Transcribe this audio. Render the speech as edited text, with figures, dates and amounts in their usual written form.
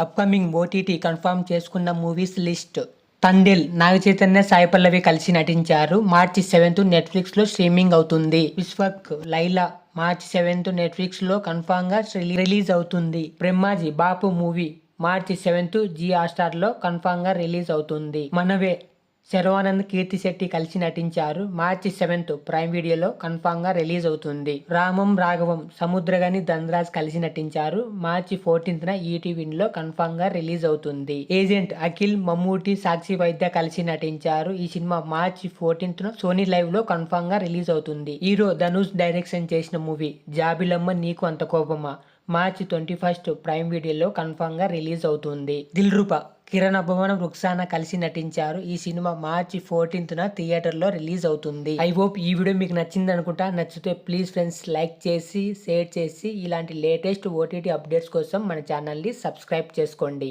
Upcoming OTT confirm చేసుకున్న movies list. Thandel Naga Chaitanya, Sai Pallavi కలిసి నటించారు. మార్చి 7 నెట్ఫ్లిక్స్ లో స్ట్రీమింగ్ అవుతుంది. విశ్వక్ లైలా మార్చి 7 నెట్ఫ్లిక్స్ లో కన్ఫర్మ్ గా రిలీజ్ అవుతుంది. బ్రహ్మాజీ బాపు మూవీ మార్చి 7 జీ హాట్‌స్టార్ లో కన్ఫర్మ్ గా రిలీజ్ అవుతుంది. మనవే శర్వానంద్, కీర్తి శెట్టి కలిసి నటించారు. మార్చి 7 ప్రైమ్ వీడియోలో కన్ఫర్మ్ గా రిలీజ్ అవుతుంది. రామం రాఘవం సముద్రగని, ధనరాజ్ కలిసి నటించారు. మార్చి 14 ఈటీవీలో కన్ఫర్మ్ గా రిలీజ్ అవుతుంది. ఏజెంట్ అఖిల్, మమ్మూటి, సాక్షి వైద్య కలిసి నటించారు. ఈ సినిమా మార్చి 14 సోనీ లైవ్ లో కన్ఫర్మ్ గా రిలీజ్ అవుతుంది. హీరో ధనుష్ డైరెక్షన్ చేసిన మూవీ జాబిలమ్మ నీకు అంత కోపమా మార్చి 21 ప్రైమ్ వీడియోలో కన్ఫర్మ్ గా రిలీజ్ అవుతుంది. దిల్రుబా కిరణ్ అబ్బవరం, రుక్సానా కలిసి నటించారు. ఈ సినిమా మార్చి 14 థియేటర్లో రిలీజ్ అవుతుంది. ఐ హోప్ ఈ వీడియో మీకు నచ్చింది అనుకుంటా. నచ్చితే ప్లీజ్ ఫ్రెండ్స్ లైక్ చేసి షేర్ చేసి ఇలాంటి లేటెస్ట్ ఓటీటీ అప్డేట్స్ కోసం మన ఛానల్ని సబ్స్క్రైబ్ చేసుకోండి.